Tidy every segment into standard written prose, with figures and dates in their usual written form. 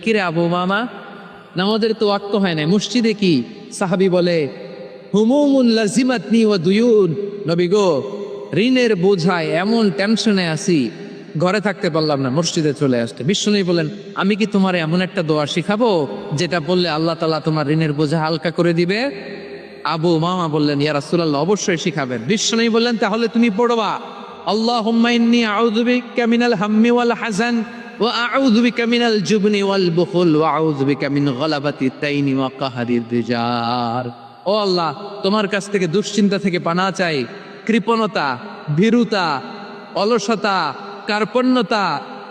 কিরে আবু মামা, নামাজের তো ওয়াক্ত হয় না, মসজিদে কি? সাহাবী বলে, হুমুমুন লাজিমাতনি ওয়া দুয়ুন। নবী গো, ঋণের বোঝায় এমন টেনশনে আছি, ঘরে থাকতে পারলাম না, মসজিদে চলে আসতে। বিশ্বনবী বলেন, আমি কি তোমার এমন একটা দোয়া শিখাবো যেটা বললে আল্লাহ তাআলা তোমার ঋণের বোঝা হালকা করে দিবে? আবু মামা বললেন, ইয়া রাসূলুল্লাহ, অবশ্যই শিখাবেন। বিশ্বনবী বললেন, তাহলে তুমি পড়বা, আল্লাহুম্মা ইন্নী আউযু বিকা মিনাল হাম্মি ওয়াল হাযান ওয়া আউযু বিকা মিনাল জুবনি ওয়াল বুখল ওয়া আউযু বিকা মিন গালাবাতিদ দাইনি ওয়া কাহরির রিজাল। ও আল্লাহ, তোমার কাছ থেকে দুশ্চিন্তা থেকে পানাহ চাই, কৃপণতা, ভীরুতা, অলসতা, কার্পণ্যতা,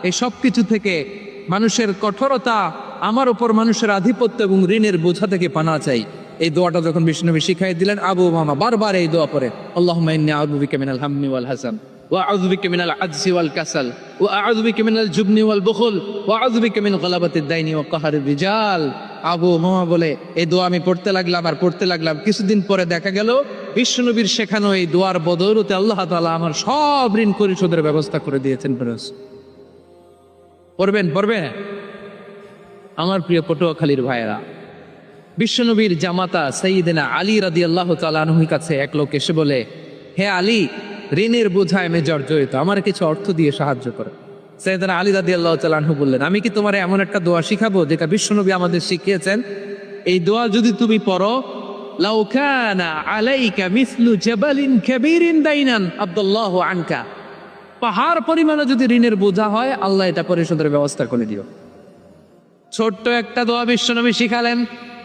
এই সব কিছু থেকে, মানুষের কঠোরতা, আমার উপর মানুষের আধিপত্য এবং ঋণের বোঝা থেকে পানাহ চাই। এই দোয়াটা যখন বিষ্ণুনবী শিখাই দিলেন, আবু মামা বারবার এই দোয়া পড়ে, আল্লাহুম্মা ইন্নী আউযু বিকা মিনাল হাম্মি ওয়াল হাযান ওয়া আউযু বিকা মিনাল আজজি ওয়াল কাসাল ওয়া আউযু বিকা মিনাল জুবনি ওয়াল বুখল ওয়া আউযু বিকা মিন গালাবাতিদ দাইনি ওয়া কাহরির রিজাল। আবু মামা বলে, এই দোয়া আমি পড়তে লাগলাম আর পড়তে লাগলাম। কিছুদিন পরে দেখা গেল বিষ্ণুনবীর শেখানো এই দোয়ার বদৌলতে আল্লাহ তাআলা আমার সব ঋণ পরিশোধের ব্যবস্থা করে দিয়েছেন। পড়বেন পড়বেন আমার প্রিয় পটুয়াখালীর ভাইয়েরা, বিশ্বনবীর জামাতা সাইয়্যিদিনা আলী রাদিয়াল্লাহু তাআলা আনহুর কাছে এক লোক এসে বলে, হে আলী, ঋণের বোঝায় আমি জর্জরিত, আমার কিছু অর্থ দিয়ে সাহায্য করো। সাইয়্যিদিনা আলী রাদিয়াল্লাহু তাআলা আনহু বললেন, আমি কি তোমার এমন একটা দোয়া শিখাবো যেটা বিশ্বনবী আমাদের শিখিয়েছেন? এই দোয়া যদি তুমি পড়ো, লাউ কানা আলাইকা মিসলু জাবালিন কাবীরিন দাইনান আব্দুল্লাহু আনকা, পাহাড় পরিমাণে যদি ঋণের বোঝা হয়, আল্লাহ এটা পরিশোধের ব্যবস্থা করে দিও। ছোট্ট একটা দোয়া বিশ্বনবী শিখালেন,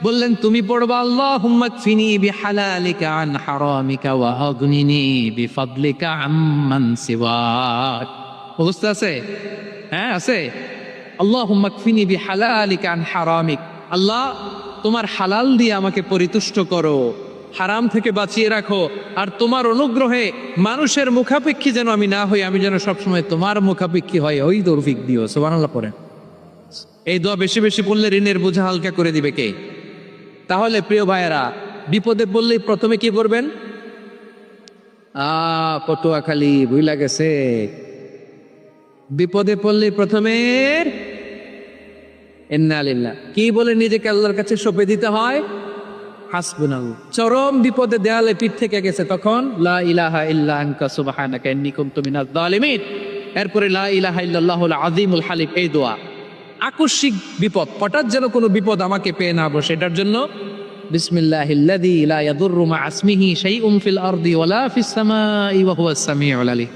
বললেন তুমি পড়বা, আল্লাহুম্মা কফিনি বিহালালিকা আন হারামিকা ওয়া আগনিনি বিফাদলিকা আম্মান সিওয়াক। মুখস্থ আছে? হ্যাঁ আছে। আল্লাহুম্মা কফিনি বিহালালিকা আন হারামিক, আল্লাহ তোমার হালাল দিয়ে আমাকে পরিতুষ্ট করো, হারাম থেকে বাঁচিয়ে রাখো, আর তোমার অনুগ্রহে মানুষের মুখাপেক্ষী যেন আমি না হই, আমি যেন সবসময় তোমার মুখাপেক্ষী হয়, ওই তৌফিক দিও। সুবহানাল্লাহ পড়েন। এই দোয়া বেশি বেশি পড়লে ঋণের বোঝা হালকা করে দিবে কে? তাহলে প্রিয় ভাইয়েরা, বিপদে পড়লেই প্রথমে কি করবেন? পটুয়াখালী ভুইলা গেছে, বিপদে পড়লে প্রথমে ইন্না লিল্লাহ কি বলে নিজেকে আল্লাহর কাছে সঁপে দিতে হয়? হাসবুনাল্লাহ। চরম বিপদে দেয়ালে পিঠ থেকে গেছে, তখন লা ইলাহা ইল্লা আনতা সুবহানাকা ইন্নী কুনতু মিনাজ জালিমিন। এরপরে লা ইলাহা ইল্লাল্লাহুল আযীমুল হালিম, এই দোয়া। আকস্মিক বিপদ, হঠাৎ যেন কোনো বিপদ আমাকে পেয়ে না বসে, এটার জন্য বিসমিল্লাহিল্লাযী লা ইয়াদুররু মা ইসমিহি শাইউন ফিল আরদি ওয়ালা ফিস সামাই ওয়া হুয়াস সামিউল আলীম।